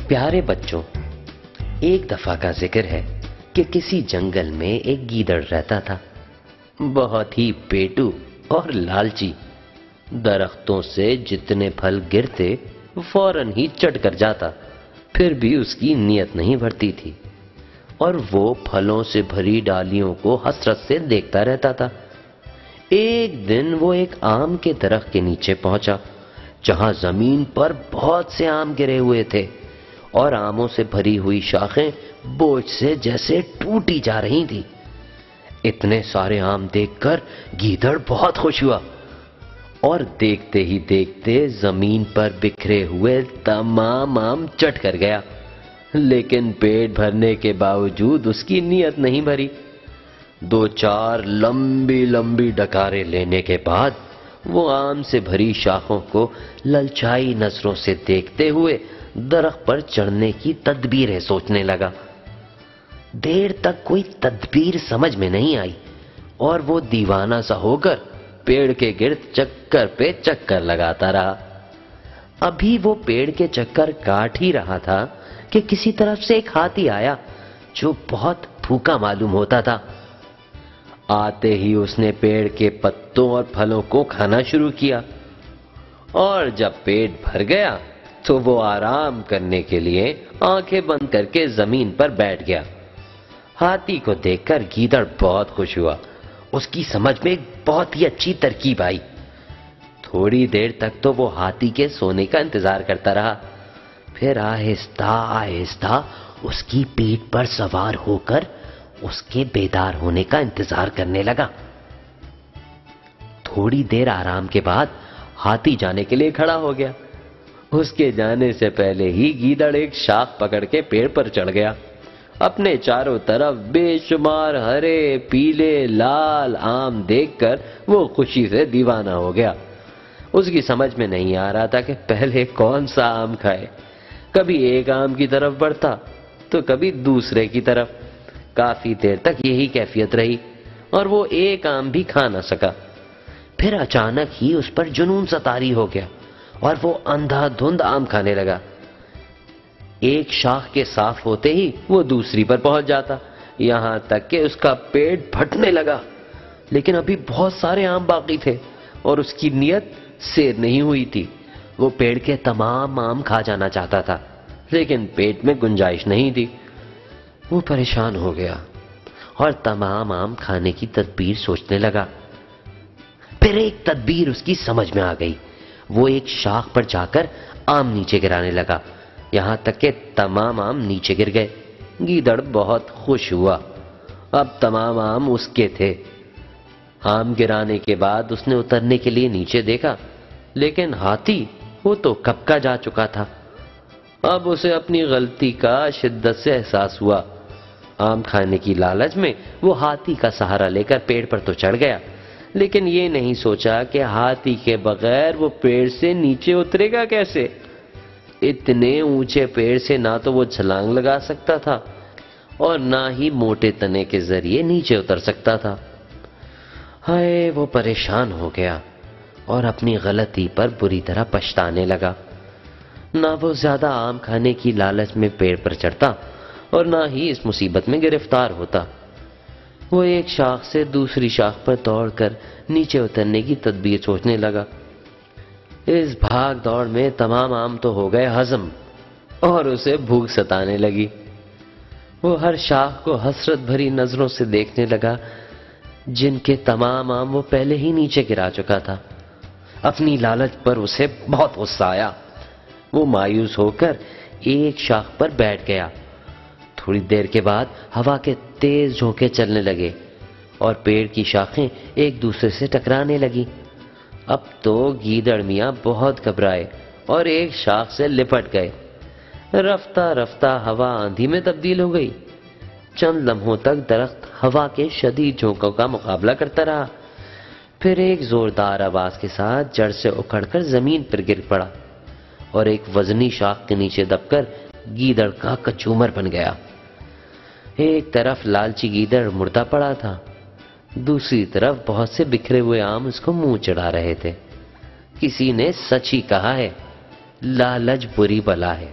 پیارے بچوں، ایک دفعہ کا ذکر ہے کہ کسی جنگل میں ایک گیدڑ رہتا تھا، بہت ہی پیٹو اور لالچی۔ درختوں سے جتنے پھل گرتے فوراً ہی چٹ کر جاتا، پھر بھی اس کی نیت نہیں بھرتی تھی اور وہ پھلوں سے بھری ڈالیوں کو حسرت سے دیکھتا رہتا تھا۔ ایک دن وہ ایک آم کے درخت کے نیچے پہنچا، جہاں زمین پر بہت سے آم گرے ہوئے تھے اور آموں سے بھری ہوئی شاخیں بوجھ سے جیسے ٹوٹی جا رہی تھی۔ اتنے سارے آم دیکھ کر گیدڑ بہت خوش ہوا اور دیکھتے ہی دیکھتے زمین پر بکھرے ہوئے تمام آم چٹ کر گیا، لیکن پیٹ بھرنے کے باوجود اس کی نیت نہیں بھری۔ دو چار لمبی لمبی ڈکاریں لینے کے بعد وہ آم سے بھری شاخوں کو للچائی نظروں سے دیکھتے ہوئے درخت پر چڑھنے کی تدبیریں سوچنے لگا۔ دیر تک کوئی تدبیر سمجھ میں نہیں آئی اور وہ دیوانہ سا ہو کر پیڑ کے گرد چکر پہ چکر لگاتا رہا۔ ابھی وہ پیڑ کے چکر کاٹ ہی رہا تھا کہ کسی طرف سے ایک ہاتھی آیا جو بہت بھوکا معلوم ہوتا تھا۔ آتے ہی اس نے پیڑ کے پتوں اور پھلوں کو کھانا شروع کیا اور جب پیٹ بھر گیا تو وہ آرام کرنے کے لیے آنکھیں بند کر کے زمین پر بیٹھ گیا۔ ہاتھی کو دیکھ کر گیدڑ بہت خوش ہوا، اس کی سمجھ میں ایک بہت ہی اچھی ترکیب آئی۔ تھوڑی دیر تک تو وہ ہاتھی کے سونے کا انتظار کرتا رہا، پھر آہستہ آہستہ اس کی پیٹھ پر سوار ہو کر اس کے بیدار ہونے کا انتظار کرنے لگا۔ تھوڑی دیر آرام کے بعد ہاتھی جانے کے لیے کھڑا ہو گیا۔ اس کے جانے سے پہلے ہی گیدڑ ایک شاخ پکڑ کے پیڑ پر چڑھ گیا۔ اپنے چاروں طرف بے شمار ہرے پیلے لال آم دیکھ کر وہ خوشی سے دیوانہ ہو گیا۔ اس کی سمجھ میں نہیں آ رہا تھا کہ پہلے کون سا آم کھائے۔ کبھی ایک آم کی طرف بڑھتا تو کبھی دوسرے کی طرف۔ کافی دیر تک یہی کیفیت رہی اور وہ ایک آم بھی کھا نہ سکا۔ پھر اچانک ہی اس پر جنون سا طاری ہو گیا اور وہ اندھا دھند آم کھانے لگا۔ ایک شاخ کے صاف ہوتے ہی وہ دوسری پر پہنچ جاتا، یہاں تک کہ اس کا پیٹ پھٹنے لگا۔ لیکن ابھی بہت سارے آم باقی تھے اور اس کی نیت سیر نہیں ہوئی تھی۔ وہ پیڑ کے تمام آم کھا جانا چاہتا تھا، لیکن پیٹ میں گنجائش نہیں تھی۔ وہ پریشان ہو گیا اور تمام آم کھانے کی تدبیر سوچنے لگا۔ پھر ایک تدبیر اس کی سمجھ میں آ گئی۔ وہ ایک شاخ پر جا کر آم نیچے گرانے لگا، یہاں تک کہ تمام آم نیچے گر گئے۔ گیدڑ بہت خوش ہوا، اب تمام آم اس کے تھے۔ آم گرانے کے بعد اس نے اترنے کے لیے نیچے دیکھا، لیکن ہاتھی وہ تو کب کا جا چکا تھا۔ اب اسے اپنی غلطی کا شدت سے احساس ہوا۔ آم کھانے کی لالچ میں وہ ہاتھی کا سہارا لے کر پیڑ پر تو چڑھ گیا، لیکن یہ نہیں سوچا کہ ہاتھی کے بغیر وہ پیڑ سے نیچے اترے گا کیسے۔ اتنے اونچے پیڑ سے نہ تو وہ چھلانگ لگا سکتا تھا اور نہ ہی موٹے تنے کے ذریعے نیچے اتر سکتا تھا۔ ہائے، وہ پریشان ہو گیا اور اپنی غلطی پر بری طرح پچھتانے لگا۔ نہ وہ زیادہ آم کھانے کی لالچ میں پیڑ پر چڑھتا اور نہ ہی اس مصیبت میں گرفتار ہوتا۔ وہ ایک شاخ سے دوسری شاخ پر دوڑ کر نیچے اترنے کی تدبیر سوچنے لگا۔ اس بھاگ دوڑ میں تمام آم تو ہو گئے ہضم اور اسے بھوک ستانے لگی۔ وہ ہر شاخ کو حسرت بھری نظروں سے دیکھنے لگا، جن کے تمام آم وہ پہلے ہی نیچے گرا چکا تھا۔ اپنی لالچ پر اسے بہت غصہ آیا۔ وہ مایوس ہو کر ایک شاخ پر بیٹھ گیا۔ تھوڑی دیر کے بعد ہوا کے تیز جھونکے چلنے لگے اور پیڑ کی شاخیں ایک دوسرے سے ٹکرانے لگی۔ اب تو گیدڑ میاں بہت گھبرائے اور ایک شاخ سے لپٹ گئے۔ رفتہ رفتہ ہوا آندھی میں تبدیل ہو گئی۔ چند لمحوں تک درخت ہوا کے شدید جھونکوں کا مقابلہ کرتا رہا، پھر ایک زوردار آواز کے ساتھ جڑ سے اکھڑ کر زمین پر گر پڑا اور ایک وزنی شاخ کے نیچے دب کر گیدڑ کا کچومر بن گیا۔ ایک طرف لالچی گیدڑ مردہ پڑا تھا، دوسری طرف بہت سے بکھرے ہوئے آم اس کو منہ چڑھا رہے تھے۔ کسی نے سچ ہی کہا ہے، لالچ بری بلا ہے۔